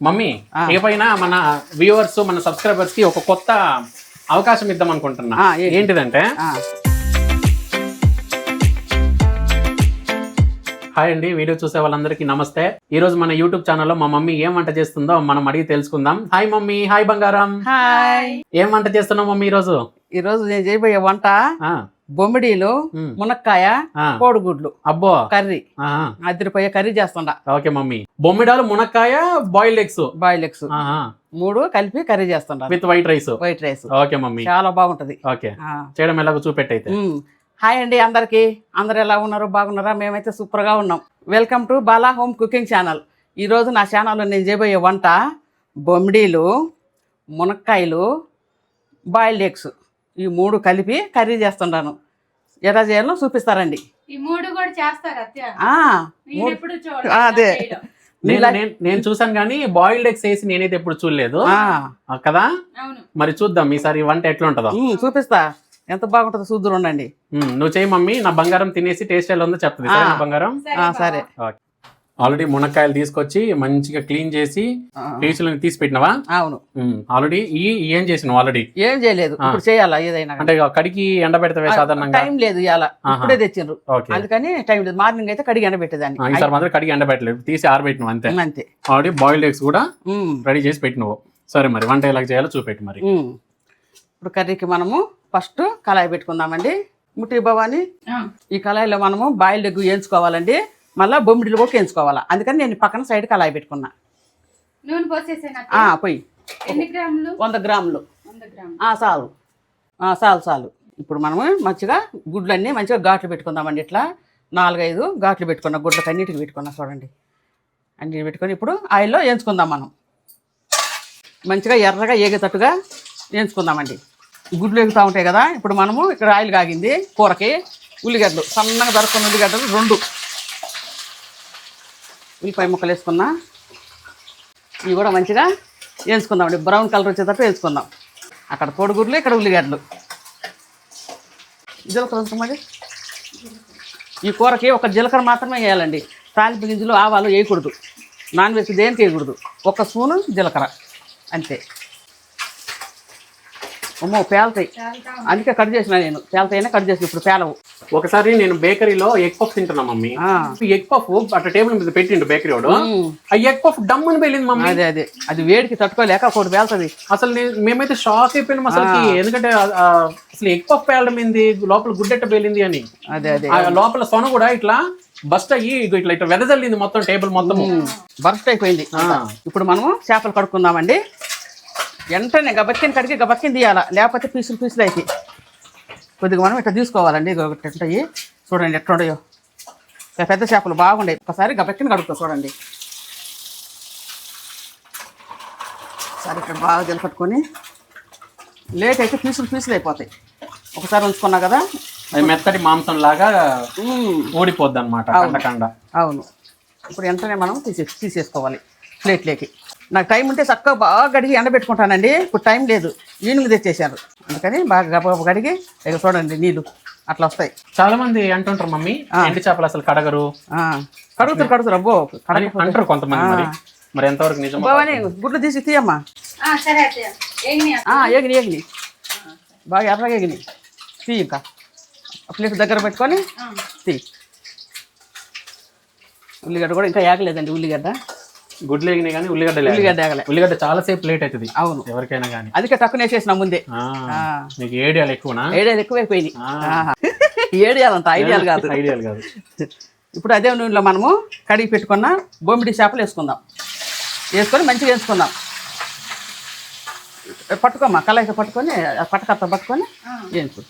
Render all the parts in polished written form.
Mummy ఏపైనా మన viewers మన subscribers కి ఒక కొత్త అవకాశం ఇద్దాం అనుకుంటున్నా. ఏంటిదంటే హాయ్ అండి, వీడియో చూసే వాళ్ళందరికీ నమస్తే. ఈ రోజు మన యూట్యూబ్ ఛానల్లో మా మమ్మీ ఏం వంట చేస్తుందో మనం అడిగి తెలుసుకుందాం. Hi mummy. హాయ్ బంగారం. హాయ్. ఏం వంట చేస్తున్నావు మమ్మీ ఈ రోజు నేను చేయబోయే వంట బొమ్మిడీలు, మునక్కాయ, కోడిగుడ్లు. అబ్బో, కర్రీ. అదిరిపోయే కర్రీ చేస్తుండా. Okay mummy. బొమ్మిడాలు, మునక్కాయ, బాయిల్డ్ ఎగ్స్. బాయిల్డ్ ఎగ్స్ 3 కలిపి కర్రీ చేస్తుండా with white rice. White rice. Okay mummy, చాలా బాగుంటది. ఓకే, చేయడం ఎలాగో చూపెట్టయితే. హాయ్ అండి అందరికి. అందరు ఎలా ఉన్నారు? బాగున్నారా? మేమైతే సూపర్ గా ఉన్నాం. Welcome to Bala home cooking channel. ఈ రోజు నా ఛానల్లో నేను చేయబోయే వంట బొమ్మిడీలు, మునక్కాయలు, బాయిల్డ్ ఎగ్స్. ఈ 3 కలిపి కర్రీ చేస్తుంటాను. ఎలా చేయాలో చూపిస్తారండి. ఈ 3 కూడా చేస్తారు అదే నేను చూసాను కానీ బాయిల్డ్ ఎగ్స్ వేసి నేనైతే ఎప్పుడు చూడలేదు కదా. మరి చూద్దాం ఈసారి వంట ఎట్లా ఉంటుందో. చూపిస్తా, ఎంత బాగుంటుందో చూద్దరు ఉండండి. నువ్వు చేయి మమ్మీ, నా బంగారం తినేసి టేస్ట్ ఎలా ఉందో చెప్తుంది. బంగారం సరే. ఆల్రెడీ మునక్కాయలు తీసుకొచ్చి మంచిగా క్లీన్ చేసి పీసులను తీసి పెట్టినవా? అవును. ఆల్రెడీ ఏం చేసినావు? ఆల్రెడీ ఏం చేయలేదు, ఇప్పుడు చేయాలా ఏదైనా. అంటే కడిగి ఎండబెడతావే సాధారణంగా? టైం లేదు, ఇవాళ ఇప్పుడే తెచ్చిండ్రు, అందుకని టైం లేదు. మార్నింగ్ అయితే కడిగి ఎండబెట్టేదాన్ని. ఈసారి మాత్రం కడిగి ఎండబెట్టలేదు, తీసి ఆరబెట్టినావు అంతే. అంతే. ఆల్రెడీ బాయిల్డ్ ఎగ్స్ కూడా రెడీ చేసి పెట్టినావు. సరే, మరి వంట ఎలా చేయాలో చూపెట్టి. మరి ఇప్పుడు కర్రీకి మనము ఫస్ట్ కళాయి పెట్టుకుందామండి. ముట్టి భవాని, ఈ కళాయిలో మనము బాయిల్డ్ ఎగ్ వేయించుకోవాలండి. మళ్ళీ బొమ్మిడిలు కూడా వేయించుకోవాలా, అందుకని నేను పక్కన సైడ్ కళాయి పెట్టుకున్నా. పోయి 100 గ్రాములు చాలు. చాలు. ఇప్పుడు మనము మంచిగా గుడ్లన్నీ మంచిగా ఘాట్లు పెట్టుకుందామండి. ఇట్లా 4-5 ఘాట్లు పెట్టుకున్నా, గుడ్లకు అన్నిటికి పెట్టుకున్నా చూడండి. అన్నిటికి పెట్టుకొని ఇప్పుడు ఆయిల్లో వేయించుకుందాం. మనం మంచిగా ఎర్రగా ఏగేటట్టుగా వేయించుకుందామండి. గుడ్లు ఎగుతూ ఉంటాయి కదా. ఇప్పుడు మనము ఇక్కడ ఆయిల్ కాగింది. కూరకి ఉల్లిగడ్డలు, సన్నగా దొరుకున్న ఉల్లిగడ్డలు 2 ఉల్లిపాయ ముక్కలు వేసుకున్నా. ఇవి కూడా మంచిగా వేయించుకుందామండి. బ్రౌన్ కలర్ వచ్చేటట్టు వేయించుకుందాం. అక్కడ కోడిగుడ్లు, ఇక్కడ ఉల్లిగడ్డలు. జీలకర్ర మరి ఈ కూరకి ఒక జీలకర్ర మాత్రమే వేయాలండి. తాలింపు గింజలు, ఆవాలు వేయకూడదు. నాన్ వెజ్ దేనికి వేయకూడదు. 1 స్పూను జీలకర్ర అంతే. అమ్మో, పేలతాయి, అందుకే కట్ చేసిన నేను. పేలతాయినా కట్ చేసిన, ఇప్పుడు పేలవు. ఒకసారి నేను బేకరీలో ఎగ్ పఫ్ తింటున్నా మమ్మీ. ఎగ్ పఫ్ అట్లా టేబుల్ మీద పెట్టిండు బేకరీ వాడు. ఆ ఎగ్ పఫ్ డమ్ముని వెళ్ళింది మమ్మీ. అదే అది వేడికి తట్టుకోలేక ఒకటి పేలుతుంది. అసలు మేమైతే షాక్ అయిపోయినాం అసలుకి. ఎందుకంటే అసలు ఎగ్ పఫ్ పేలడం ఏంది, లోపల గుడ్డెట్ట పేలింది అని. అదే లోపల సొన కూడా ఇట్లా బస్ట్ అయ్యి ఇట్లా ఇట్లా వెదజల్లింది మొత్తం టేబుల్ మొత్తం బస్ట్ అయిపోయింది. ఇప్పుడు మనము చేపలు కడుక్కుందామండి. వెంటనే గబక్కిని కడిగి గబక్కిని తీయాలా, లేకపోతే పీసులు అయితే కొద్దిగా మనం ఇట్లా తీసుకోవాలండి. ఉంటాయి చూడండి ఎట్లా ఉండయో. పెద్ద చేపలు బాగుండే. ఒకసారి గబక్కిని కడుగుతా చూడండి. ఒకసారి ఇక్కడ బాగా జలపట్టుకొని, లేట్ అయితే పీసులు అయిపోతాయి. ఒకసారి ఉంచుకున్నా కదా, అది మెత్తటి మాంసం లాగా ఊడిపోద్ది అనమాట. అవును. ఇప్పుడు వెంటనే మనం తీసేసుకోవాలి ప్లేట్లోకి. నాకు టైం ఉంటే చక్కగా బాగా కడిగి ఎండబెట్టుకుంటానండి. ఇప్పుడు టైం లేదు, ఈవినింగ్ తెచ్చేసారు, అందుకని బాగా గబగబ కడిగి ఇక చూడండి నీళ్ళు అట్లా వస్తాయి. చాలా మంది అంటుంటారు మమ్మీ ఎండు చేపలు అసలు కడగరు. కడుగుతారు అబ్బో అంటారు కొంతమంది. మరి ఎంతవరకు నిజం? బాగానే గుడ్లు తీసి తీయమ్మా. ఏగిని బాగా ఎర్రగా ఏగిని తీ. ఇంకా ప్లేట్ దగ్గర పెట్టుకొని తీ. ఉల్లిగడ్డ కూడా ఇంకా ఏగలేదండి. ఉల్లిగడ్డ గుడ్లు వేగినాయి కానీ ఉల్లిగడ్డ చాలా సేపు లేట్ అవుతుంది. అవును, ఎవరికైనా కానీ. అందుకే తక్కువ వేసేసిన ముందే. మీకు ఏడియాలు ఎక్కువనా? ఏడియాలు ఎక్కువైపోయినాయి. ఏడియాలంట, ఐడియాలు కాదు. ఇప్పుడు అదే నూనెలో మనము కడిగి పెట్టుకున్న బొమ్మిడి చేపలు వేసుకొని మంచిగా వేసుకుందాం. పట్టుకోమ్మా, కళాయితో పట్టుకొని పట్టకత్త పట్టుకొని వేసుకో.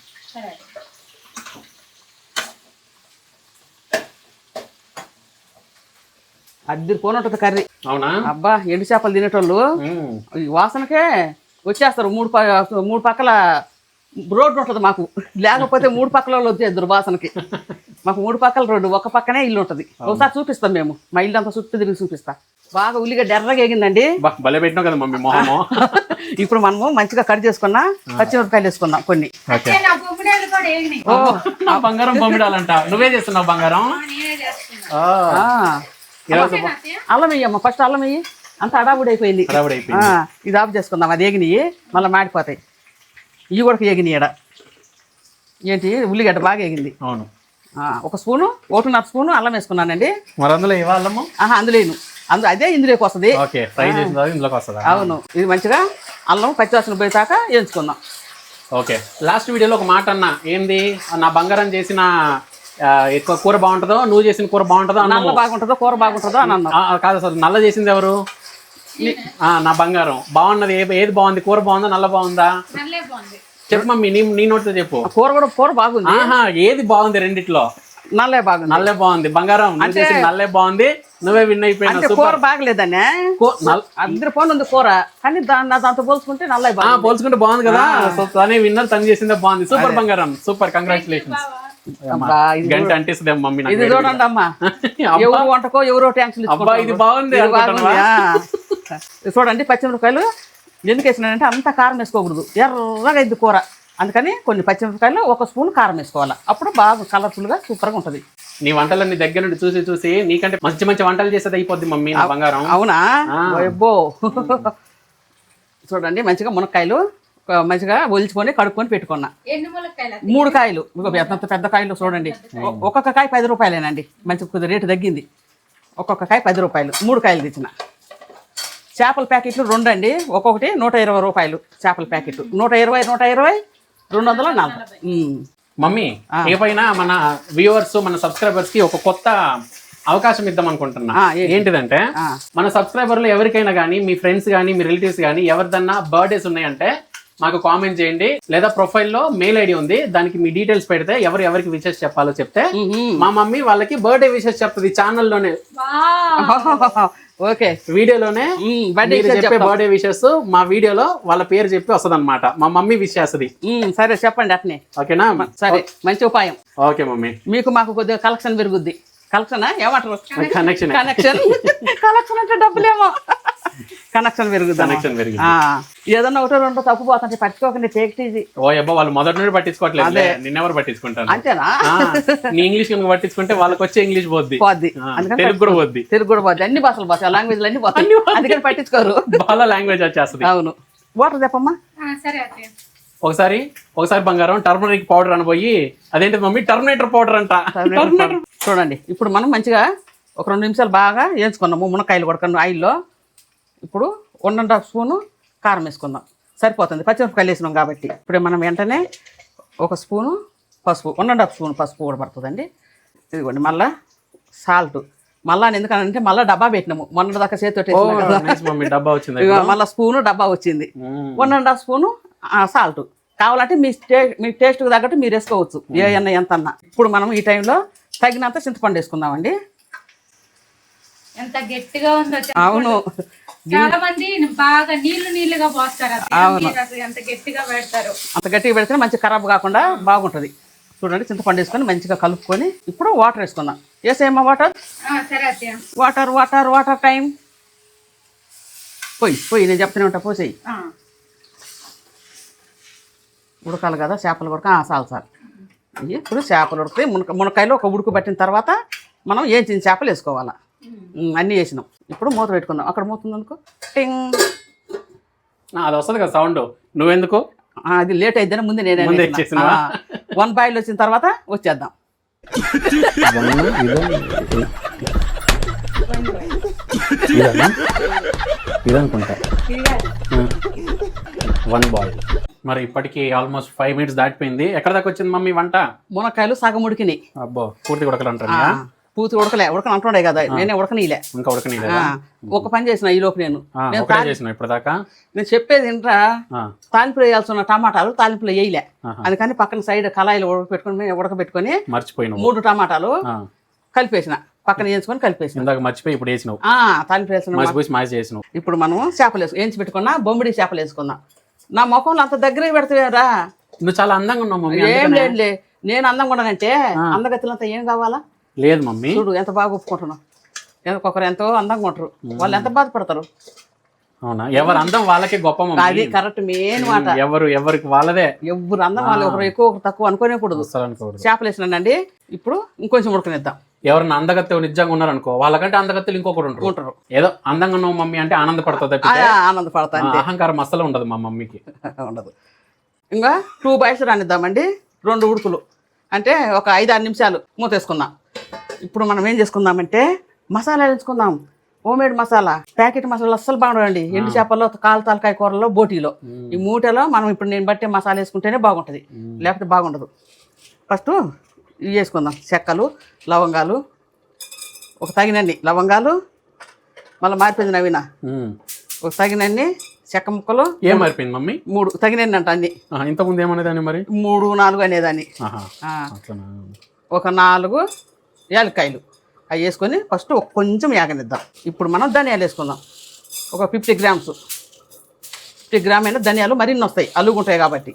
అద్దరు పోనుంటుంది కర్రీ. అవునా? అబ్బా, ఎండు చేపలు తినేటోళ్ళు ఈ వాసనకే వచ్చేస్తారు. 3 పక్కల రోడ్డు ఉంటుంది మాకు. లేకపోతే 3 పక్కల వాళ్ళు వచ్చేద్దరు వాసనకి. మాకు 3 పక్కల రోడ్డు, ఒక పక్కనే ఇల్లు ఉంటుంది. ఒకసారి చూపిస్తాం మేము, మా ఇల్లు అంతా చుట్టూ తిరిగి చూపిస్తా. బాగా ఉల్లిగడ్డ ఎర్రగా ఎగిందండి. ఇప్పుడు మనము మంచిగా కట్ చేసుకున్నా పచ్చిమిరపకాయలు వేసుకున్నాం కొన్ని. బంగారం బొమ్మిడాలంట. నువ్వే చేస్తున్నావు బంగారం? అల్లం వేయమ్మా, ఫస్ట్ అల్లం వేయి. అంత అడావుడి అయిపోయింది. హడావుడి అయిపోయింది. ఇది ఆఫ్ చేసుకుందాం. అది ఎగినాయి మళ్ళీ మాడిపోతాయి. ఇవి కూడా ఎగినాయి. ఏంటి ఉల్లిగడ్డ బాగా ఎగింది. అవును. ఒక స్పూను 1.5 స్పూను అల్లం వేసుకున్నానండి. మరి అందులో ఇవ్వాలము అందులోను అదే ఇందులోకి వస్తుంది. ఫ్రై చేసిన తర్వాత ఇందులోకి వస్తుందా? అవును. ఇది మంచిగా అల్లం పచ్చివాసన పోయేదాకా వేయించుకుందాం. ఓకే. లాస్ట్ వీడియోలో ఒక మాట అన్నా, ఏంది నా బంగారం చేసిన ఎక్కువ కూర బాగుంటుందో నువ్వు చేసిన కూర బాగుంటుందో నల్ల బాగుంటుందో కూర బాగుంటుందో అని అన్నా. కాదు అసలు నల్ల చేసింది ఎవరు? నా బంగారం. బాగున్నది ఏది బాగుంది? కూర బాగుందా నల్ల బాగుందా? చెప్పు మమ్మీ, నీ నోటితో చెప్పు. కూర బాగుంది. ఏది బాగుంది రెండిట్లో? నల్లే బాగుంది. నల్లే బాగుంది. బంగారం నల్లే బాగుంది. నువ్వే విన్ అయిపోయినా. కూర బాగలేదనే అందరి ఫోన్ ఉంది కూర, కానీ దాంతో పోల్చుకుంటే నల్లే బాగుంది. పోల్చుకుంటే బాగుంది కదా. సో తనే విన్నర్, తను చేసిందే బాగుంది. సూపర్ బంగారం, సూపర్. కంగ్రాచులేషన్స్. గంట అంటిస్తుంది మమ్మీ. ఇది చూడండి అమ్మా, ఎవరు వంటకో ఎవరో ట్యాంక్స్. అబ్బా ఇది బాగుంది. చూడండి పచ్చిమిరపకాయలు ఎందుకు వేసినానంటే అంత కారం వేసుకోకూడదు, ఎర్రగా ఇది కూర. అందుకని కొన్ని పచ్చిమిరపకాయలు 1 స్పూన్ కారం వేసుకోవాలి. అప్పుడు బాగా కలర్ఫుల్గా సూపర్గా ఉంటుంది. నీ వంటలన్నీ దగ్గర నుండి చూసి చూసి నీకంటే మంచి మంచి వంటలు చేసేది అయిపోద్ది మమ్మీ నా బంగారం. అవునా? అబ్బో. చూడండి మంచిగా మునక్కాయలు మంచిగా ఒలుచుకొని కడుక్కొని పెట్టుకున్నా. 3 కాయలు. ఎంత పెద్ద కాయలు చూడండి. ఒక్కొక్క కాయ 10 రూపాయలేనండి. మంచి కొద్దిగా రేటు తగ్గింది. ఒక్కొక్క కాయ 10 రూపాయలు. 3 కాయలు తెచ్చిన. చేపల ప్యాకెట్లు 2 అండి. ఒక్కొక్కటి 120 రూపాయలు. చేపల ప్యాకెట్ 120 240. మమ్మీ ఏపైనా మన వ్యూవర్స్ మన సబ్స్క్రైబర్స్ కి ఒక కొత్త అవకాశం ఇద్దాం అనుకుంటున్నా. ఏంటిదంటే మన సబ్స్క్రైబర్లు ఎవరికైనా కానీ, మీ ఫ్రెండ్స్ కానీ, మీ రిలేటివ్స్ కానీ ఎవరిదన్నా బర్త్డేస్ ఉన్నాయంటే మాకు కామెంట్ చేయండి. లేదా ప్రొఫైల్లో మెయిల్ ఐడి ఉంది, దానికి మీ డీటెయిల్స్ పెడితే ఎవరికి విషెస్ చెప్పాలో చెప్తే మా మమ్మీ వాళ్ళకి బర్త్డే విషెస్ చెప్తుంది ఛానల్లోనే. ఓకే. వీడియోలోనే చెప్పే బర్త్డే విషెస్ మా వీడియోలో వాళ్ళ పేరు చెప్పి వస్తుంది అనమాట. మా మమ్మీ విష్ చేస్తుంది. సరే చెప్పండి అట్నే. ఓకేనా? సరే, మంచి ఉపాయం. Okay mummy. మీకు మాకు కొద్దిగా కలెక్షన్ పెరుగుద్ది. కలెక్షన్ ఏమంటారు? కనెక్షన్. కలెక్షన్ అంటే డబ్బులేమో. కనెక్షన్ పెరుగుద్ది. ఏదన్నా 1-2 తప్పు పోతుంటే పట్టుకోకండి. Take easy. ఓ అబ్బా, వాళ్ళు మొదటి నుండి పట్టించుకోవట్లేదు. నిన్నెవరు పట్టించుకుంటారు? అంతేనా? నీ ఇంగ్లీష్ కనుక పట్టించుకుంటే వాళ్ళకి వచ్చే ఇంగ్లీష్ పోద్ది. తెలుగు కూడా పోద్ది. అన్ని భాషలు పోతాయి, లాంగ్వేజ్లు అన్ని పోతాయి. అందుకని పట్టించుకోరు. బాగా లాంగ్వేజ్ వచ్చేస్తుంది. అవును. వాటర్ చెప్పమ్మా. ఒకసారి బంగారం టర్మరిక్ పౌడర్ అనబోయి అదేంటి మమ్మీ టర్మినేటర్ పౌడర్ అంట. చూడండి ఇప్పుడు మనం మంచిగా ఒక 2 నిమిషాలు బాగా వేయించుకున్నాము. మునక్కాయలు కొడుకున్నాం ఆయిల్లో. ఇప్పుడు 1.5 స్పూను కారం వేసుకుందాం. సరిపోతుంది, పచ్చిమిరపకాయలు వేసినాం కాబట్టి. ఇప్పుడు మనం వెంటనే 1 స్పూను పసుపు, 1.5 స్పూన్ పసుపు కూడా పడుతుందండి. ఇదిగోండి మళ్ళీ సాల్ట్. మళ్ళా ఎందుకంటే మళ్ళీ డబ్బా పెట్టినాము. మొన్న దాకా చేతితో మళ్ళీ స్పూను డబ్బా వచ్చింది. 1.5 స్పూను సాల్ట్. కావాలంటే మీ టేస్ట్కి తగ్గట్టు మీరు వేసుకోవచ్చు, ఎంత అన్నా. ఇప్పుడు మనం ఈ టైంలో తగినంత చింతపండు వేసుకుందామండి. ఎంత గట్టిగా ఉందో. అవును, చాలా మంది బాగా నీళ్లుగా పోస్తారు. ఎంత గట్టిగా పెడతారు. అంత గట్టిగా పెడితే మంచి ఖరాబ్ కాకుండా బాగుంటుంది. చూడండి చింతపండు వేసుకొని మంచిగా కలుపుకొని ఇప్పుడు వాటర్ వేసుకుందాం. వేసేయమ్మా water. Water water water time. పోయి నేను చెప్తూనే ఉంటా. పోసేయి. ఉడకాలి కదా చేపలు ఉడక. చాలు. ఇప్పుడు చేపలు ఉడికితే మునక్కాయలు ఒక ఉడుకు పట్టిన తర్వాత మనం ఏం చేపలు వేసుకోవాలా. అన్నీ వేసినాం. ఇప్పుడు మూత పెట్టుకుందాం. అక్కడ మూత ఉంది అనుకో, టింగ్ అది వస్తుంది కదా సౌండ్. నువ్వెందుకు? అది లేట్ అయిద్దని ముందు నేనే 1 బాయిల్ వచ్చిన తర్వాత వచ్చేద్దాం. ఇదనుకుంటా 1 బాయిల్. మరి ఇప్పటికి ఆల్మోస్ట్ 5 మినిట్స్ దాటిపోయింది. ఎక్కడ దాకా వచ్చింది మమ్మీ వంట? మునక్కాయలు సగం ఉడికినాయి. అబ్బో, పూర్తి ఉడకలంటారా? పూర్తి ఉడకని అంటుండే కదా, నేనే ఉడకనీలే. ఇంకా ఉడకనీలే. ఒక పని చేసిన ఈ లోపు నేను ఇప్పటిదాకా నేను చెప్పేది ఏంట్రా, తాలింపులో వేయాల్సిన టమాటాలు తాలింపులో వేయలే. అందుకని పక్కన సైడ్ కళాయిలు ఉడకబెట్టుకొని మర్చిపోయిన 3 టమాటాలు కలిపేసిన. పక్కన వేసుకొని కలిపేసిన. మర్చిపోయి ఇప్పుడు వేసినావు. తాలింపు వేసిన. ఇప్పుడు మనం చేపలు వేయించి పెట్టుకున్నా బొమ్మిడి చేపలు వేసుకుందాం. నా ముఖంలో అంత దగ్గర పెడతావేరా. నువ్వు చాలా అందంగా ఉన్నావు. ఏం లేదులే, నేను అందంగా ఉన్నానంటే అందగతులంతా ఏం కావాలా? లేదు మమ్మీ, చూడు ఎంత బాగా ఒప్పుకుంటున్నావు. ఒక్కొక్కరు ఎంతో అందంగా ఉంటారు, వాళ్ళు ఎంత బాధపడతారు. అవునా, ఎవరు అందం వాళ్ళకే గొప్ప మమ్మీ. అది కరెక్ట్ మెయిన్ మాట. ఎవరికి వాళ్ళదే. ఎవరు అందం వాళ్ళు, ఒకరు ఎక్కువ ఒకరు తక్కువ అనుకోనేకూడదు. చేపలు వేసినానండి, ఇప్పుడు ఇంకొంచెం ఉడకనిద్దాం. ఎవరన్నా అందగత్తె నిజంగా ఉన్నారనుకో, వాళ్ళకంటే అందగత్తెలు ఇంకొకరు ఉంటారు. ఏదో అందంగా ఉన్నావు మమ్మీ అంటే ఆనందపడుతుంది, ఆనందపడతా. అహంకారం అసలు ఉండదు మా మమ్మీకి. ఉండదు. ఇంకా 2 బాయిల్స్ రానిద్దామండి, 2 ఉడుకులు అంటే ఒక 5-6 నిమిషాలు మూతేసుకుందాం. ఇప్పుడు మనం ఏం చేసుకుందామంటే మసాలా వేసుకుందాం. హోమ్మేడ్ మసాలా, ప్యాకెట్ మసాలా అస్సలు బాగుండదండి. ఎండు చేపల్లో, కాలు తలకాయ కూరలో, బోటీలో, ఈ మూటలో మనం ఇప్పుడు నేను బట్టే మసాలా వేసుకుంటేనే బాగుంటుంది, లేకపోతే బాగుండదు. ఫస్ట్ ఇవి వేసుకుందాం. చెక్కలు, లవంగాలు, ఒక తగినన్ని లవంగాలు, మళ్ళీ మారిపోయింది నవీన, ఒక తగినన్ని చెక్క ముక్కలు. ఏం మారిపోయింది మమ్మీ? 3 తగినన్ని అంట అన్ని. ఇంతకుముందు ఏమనేదాన్ని మరి? 3-4 అనేదాన్ని. ఒక 4 యాలక్కాయలు అవి వేసుకొని ఫస్ట్ కొంచెం యాగనిద్దాం. ఇప్పుడు మనం ధనియాలు వేసుకుందాం. ఒక 50 గ్రామ్స్, 50 గ్రామ్ అయినా ధనియాలు మరిన్ని వస్తాయి, అల్లుగుంటాయి కాబట్టి.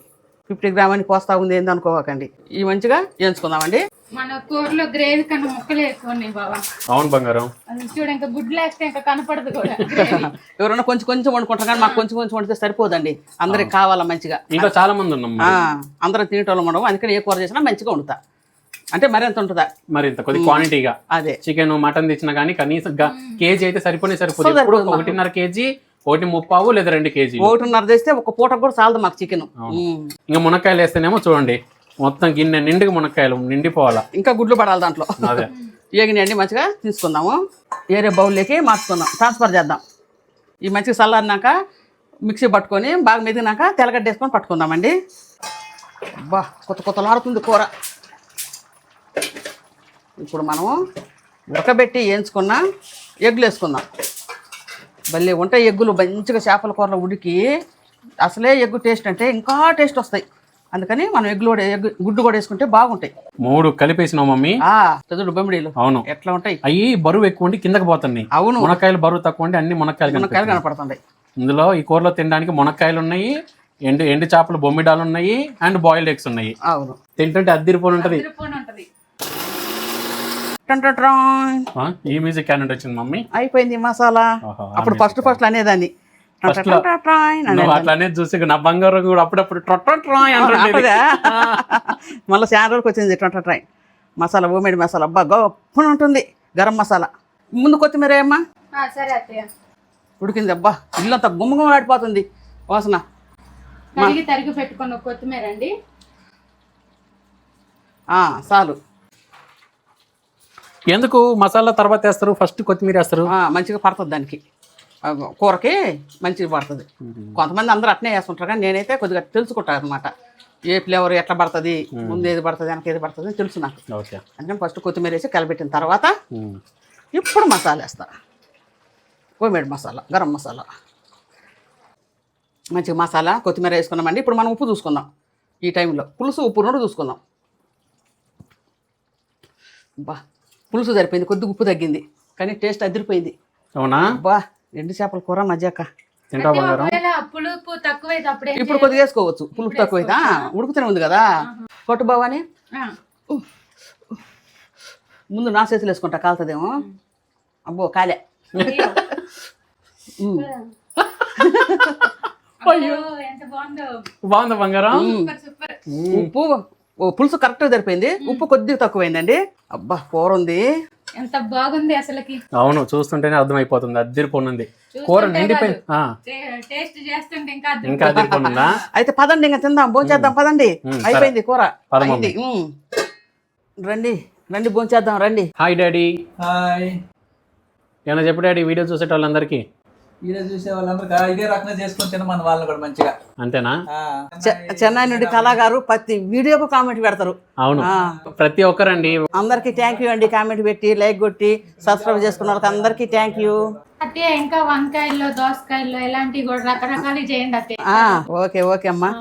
50 గ్రామ్ అని పోస్తా ఉంది ఏంది అనుకోకండి. ఇవి మంచిగా వేయించుకుందామండి. మన కూరలో గ్రేవీ కన్నా ముక్కలు ఎక్కువ ఉన్నాయి బాబా. అవును బంగారం. చూడ ఇంకా గుడ్లు వేస్తే ఇంకా కనపడదు కూడా. ఎవరైనా కొంచెం కొంచెం వండుకుంటాం కానీ మాకు కొంచెం కొంచెం వండితే సరిపోదండి, అందరికి కావాలా మంచిగా. ఇంకా చాలా మంది ఉన్నాం, అందరం తినేటోళ్ళం ఉండవు, అందుకని ఏ కూర చేసినా మంచిగా వండుతా. అంటే మరి ఎంత ఉంటుందా, మరి ఇంత కొద్ది క్వాంటిటీగా. అదే చికెన్ మటన్ తెచ్చినా కానీ కనీసం కేజీ అయితే సరిపోతుంది. 1.5 కేజీ, 1.35 లేదా 2 కేజీ. 1.5 తెస్తే ఒక పూట కూడా చాలదు మాకు చికెన్. ఇంకా మునక్కాయలు వేస్తేనేమో చూడండి మొత్తం గిన్నె నిండుగా మునక్కాయలు నిండిపోవాలా. ఇంకా గుడ్లు పడాలి దాంట్లో. అదే ఏగినండి మంచిగా తీసుకుందాము. వేరే బౌల్లోకి మార్చుకుందాం, ట్రాన్స్ఫర్ చేద్దాం. ఈ మంచిగా చల్లారినాక మిక్సీ పట్టుకొని బాగా మెదిగినాక తెల్లగడ్డ వేసుకొని పట్టుకుందామండి. బా కొత్తలాడుతుంది కూర. ఇప్పుడు మనము ఉడకబెట్టి వేయించుకున్న ఎగ్గులు వేసుకుందాం. భలే ఉంటాయి ఎగ్గులు, మంచిగా చేపల కూరలో ఉడికి. అసలే ఎగ్గు టేస్ట్ అంటే ఇంకా టేస్ట్ వస్తాయి, అందుకని మనం గుడ్డు కూడా వేసుకుంటే బాగుంటాయి. 3 కలిపేసినావు మమ్మీ. చదువు బొమ్మిడీలు. అవును, ఎట్లా ఉంటాయి అవి బరువు ఎక్కువ ఉండి కిందకి పోతున్నాయి. అవును, మునక్కాయలు బరువు తక్కువ ఉండి అన్ని మునక్కాయలు కనపడుతున్నాయి. ఇందులో ఈ కూరలో తినడానికి మునక్కాయలు ఉన్నాయి, ఎండు చేపలు బొమ్మిడాలు ఉన్నాయి, అండ్ బాయిల్డ్ ఎగ్స్ ఉన్నాయి. అవును, తింటుంటే అద్దిరిపోయి ఉంటది. ఈ మ్యూజిక్ క్యాన్ వచ్చింది మమ్మీ. అయిపోయింది మసాలా. అప్పుడు ఫస్ట్ అనేదాన్ని అట్లానే చూసి నా బంగారం కూడా అప్పుడప్పుడు మళ్ళీ చాలా రోజులకు వచ్చింది ట్రాయ్ మసాలా, హోమ్మేడ్ మసాలా. అబ్బా గొప్ప ఉంటుంది. గరం మసాలా, ముందు కొత్తిమీర అమ్మా. ఉడికింది. అబ్బా ఇల్లంతా గుమ్మగుమ్మలాడిపోతుంది వాసన. తరిగి పెట్టుకున్న కొత్తిమీర అండి. చాలు. ఎందుకు మసాలా తర్వాత వేస్తారు, ఫస్ట్ కొత్తిమీర వేస్తారు? మంచిగా పడుతుంది దానికి, కూరకి మంచిగా పడుతుంది. కొంతమంది అందరూ అట్నే వేస్తుంటారు కానీ నేనైతే కొద్దిగా తెలుసుకుంటాను అనమాట, ఏ ఫ్లేవర్ ఎట్లా పడుతుంది, ముందు ఏది పడుతుంది వెనక ఏది పడుతుంది అని తెలుసు నాకు. అంటే ఫస్ట్ కొత్తిమీర వేసి కలిపెట్టిన తర్వాత ఇప్పుడు మసాలా వేస్తా. హోమ్మేడ్ మసాలా, గరం మసాలా. మంచిగా మసాలా కొత్తిమీర వేసుకున్నామండి. ఇప్పుడు మనం ఉప్పు చూసుకుందాం. ఈ టైంలో పులుసు ఉప్పు 2 చూసుకుందాం. బా పులుసు సరిపోయింది, కొద్దిగా ఉప్పు తగ్గింది కానీ టేస్ట్ అదిరిపోయింది. అవునా? బా ఎండు చేపల కూర మజాక. ఇప్పుడు కొద్దిగా వేసుకోవచ్చు, పులుపు తక్కువైతే ఉడుకుతూనే ఉంది కదా. కొట్టు బావాని ముందు నా చేతులు వేసుకుంటా, కాలుతుందేమో. అబ్బో కాలే. బాగుందా బంగారం? ఉప్పు పులుసు కరెక్ట్ సరిపోయింది, ఉప్పు కొద్దిగా తక్కువైందండి. అబ్బా కూర ఉంది, ఎంత బాగుంది అసలుకి. అవును, చూస్తుంటేనే అర్థమైపోతుంది. అద్దరిపోనుంది కూర, నిండిపోయింది. టేస్ట్ చేస్తుంటే ఇంకా అద్దరిపోనుందా? అయితే పదండి ఇంకా తిందాం, భోంచేద్దాం పదండి. అయిపోయింది కూర. రండి రండి భోంచేద్దాం రండి. Hi daddy. హాయ్. ఏమన్నా చెప్పు డాడీ, వీడియో చూసేటోళ్ళందరికీ. వీడియో చూసే వాళ్ళందరూ ఇదే రకంగా చేసుకొని తినమని వాళ్ళని కూడా మంచిగా. అంతేనా? చెన్నై నుండి కళాగారు ప్రతి వీడియోకు కామెంట్ పెడతారు. అవును, ప్రతి ఒక్కరండి. అందరికి థ్యాంక్ యూ అండి. కామెంట్ పెట్టి లైక్ కొట్టి సబ్స్క్రైబ్ చేసుకున్న వాళ్ళకి అందరికి థ్యాంక్ యూ. అతే ఇంకా వంకాయల్లో, దోసకాయల్లో ఇలాంటివి కూడా రకరకాలు చేయండి అతే. ఓకే ఓకే అమ్మా.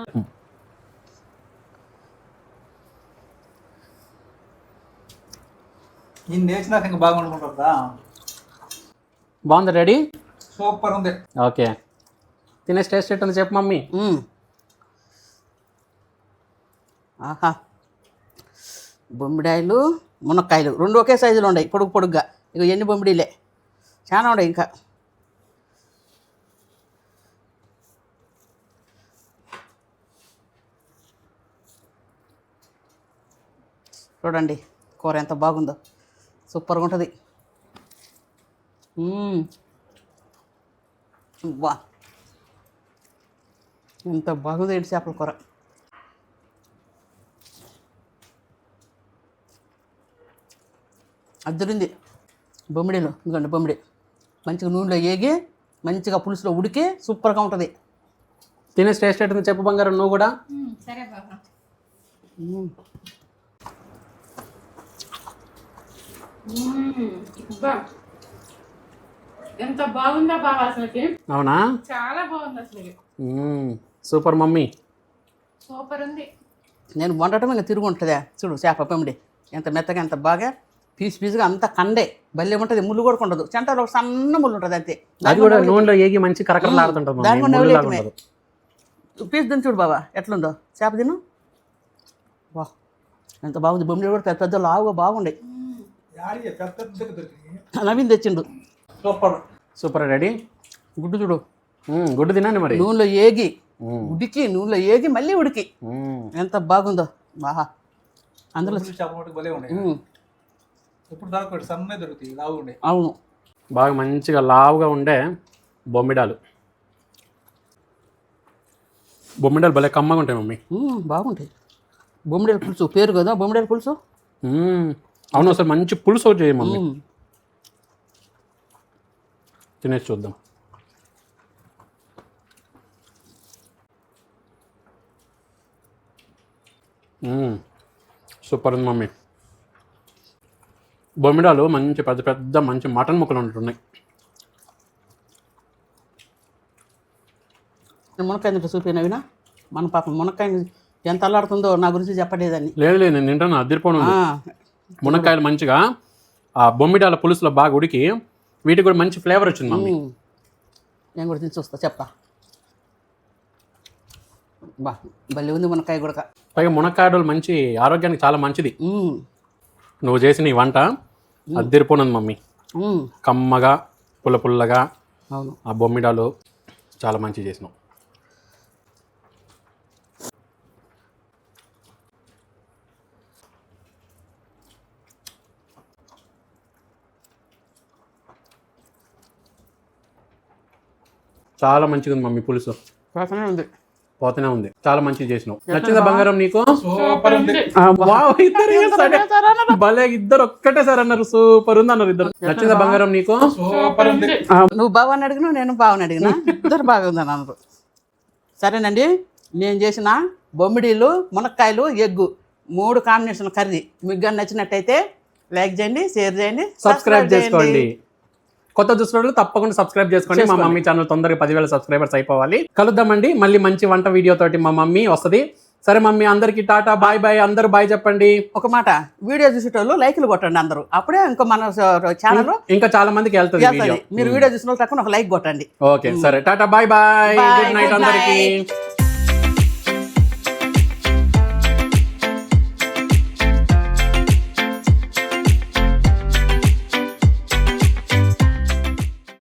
నేను నేర్చినాక ఇంకా బాగా వండుకుంటుందా. బాగుందా డాడీ? సూపర్ ఉంది. ఓకే, తినే టేస్ట్ ఎట్టుంది చెప్పు మమ్మీ. ఆహా, బొమ్మిడాయలు మునక్కాయలు 2 ఒకే సైజులో ఉన్నాయి, పొడుగ్గా. ఇక ఎన్ని బొమ్మిడీలే చాలా ఉన్నాయి ఇంకా. చూడండి కూర ఎంత బాగుందో, సూపర్గా ఉంటుంది. వా ఎంత బాగుంది ఎండు చేపల కూర. అద్దరింది. బొమ్మిడిలో ఇదిగోండి బొమ్మిడి మంచిగా నూనెలో ఏగి మంచిగా పులుసులో ఉడికి సూపర్గా ఉంటుంది. తినే టేస్ట్ ఎట్టుంది చెప్పు బంగారం నువ్వు కూడా. సరే బాబా. ఎంత బాగుందా బాబా అసలుకి. అవునా? చాలా బాగుంది అసలు. Super mummy. సూపర్ ఉంది. నేను వండటం ఇంకా తిరుగు ఉంటుందా చూడు చేప బొమ్మిడి ఎంత మెత్తగా ఎంత బాగా పీసుగా అంత కండే భలే ఉంటుంది. ముళ్ళు కూడా ఉండదు, చెంటలో ఒక సన్న ముళ్ళు ఉంటుంది అంతే. అది కూడా నూనెలో ఏగి మంచి కరకరలాడుతుంటుంది మమ్మీ, ముళ్ళులాగా ఉండదు. పీస్ తిని చూడు బాబా ఎట్లుందో చేప తిను. వా ఎంత బాగుంది. బొమ్మిడి కూడా పెద్ద పెద్ద లావుగా బాగుండే. నవీన్ తెచ్చిండు. Super super daddy. గుడ్డు చూడు, గుడ్డు తినండి మరి. నూనెలో ఏగి ఉడికి నూనెలో ఏగి మళ్ళీ ఉడికి ఎంత బాగుందో. బాహా అందులో చేప మటుకు భలే ఉన్నాయి. ఇప్పుడు దొరకదు, సన్నగా దొరుకుతాయి, లావు ఉండే. అవును బాగా మంచిగా లావుగా ఉండే బొమ్మిడాలు. బొమ్మిడాలు భలే కమ్మగా ఉంటాయి మమ్మీ. బాగుంటాయి. బొమ్మిడాల పులుసు పేరు కదా బొమ్మిడాల పులుసు. అవును అసలు మంచి పులుసు ఒకటి చేయి మమ్మీ. తినేసి చూద్దాం. సూపర్ ఉంది మమ్మీ. బొమ్మిడాలు మంచి పెద్ద పెద్ద మంచి మటన్ ముక్కలు ఉంటున్నాయి. మునక్కాయ తింటే చూపినవినా మన పాపం మునక్కాయ ఎంత అల్లాడుతుందో నా గురించి చెప్పలేదని. లేదు లేదు నేను తింటాను అద్దరిపోను. మునక్కాయలు మంచిగా ఆ బొమ్మిడాల పులుసులో బాగా ఉడికి వీటికి కూడా మంచి ఫ్లేవర్ వచ్చింది మమ్మీ. నేను కూడా తిని చూస్తా చెప్తా. బా భలే ఉంది మునక్కాయ కూడా. పైగా మునక్కాయలు మంచి ఆరోగ్యానికి చాలా మంచిది. నువ్వు చేసిన ఈ వంట అద్దరిపోనుంది మమ్మీ. కమ్మగా పుల్ల పుల్లగా. అవును ఆ బొమ్మిడాలు చాలా మంచి చేసినావు. చాలా మంచిగా ఉంది మమ్మీ పులుసు. పోతూనే ఉంది. చాలా మంచిగా చేసినావు. నచ్చిందా బంగారం నీకు? సూపర్ ఉంది. భలే ఇద్దరు ఒక్కటేసారి అన్నారు సూపర్ ఉంది అన్నారు ఇద్దరు. నచ్చిందా బంగారం నీకు? సూపర్ ఉంది. నువ్వు బావని అడిగినా నేను బావని అడిగినా ఇద్దరు బాగుందని అన్నారు. సరేనండి, నేను చేసిన బొమ్మిడీలు మునక్కాయలు ఎగ్గు 3 కాంబినేషన్ కర్రీ మీకు కానీ నచ్చినట్టయితే లైక్ చేయండి, షేర్ చేయండి, సబ్స్క్రైబ్ చేసుకోండి. కొత్త చూసిన తప్పకుండా సబ్స్క్రైబ్ చేసుకోండి. మా మమ్మీ ఛానల్ తొందరగా 10,000 సబ్స్క్రైబర్స్ అయిపోవాలి. కలుద్దామండి మళ్ళీ మంచి వంట వీడియో తోటి. మా మమ్మీ వస్తుంది. సరే మమ్మీ, అందరికి టాటా బాయ్ బాయ్. అందరూ బాయ్ చెప్పండి. ఒక మాట, వీడియో చూసేటోళ్ళు లైక్లు కొట్టండి అందరూ. అప్పుడే ఇంకో మన ఛానల్ ఇంకా చాలా మందికి వెళ్తుంది వీడియో. మీరు వీడియో చూసిన వాళ్ళు తక్కువ ఒక లైక్ కొట్టండి. ఓకే సరే tata bye bye. Good night అందరికి.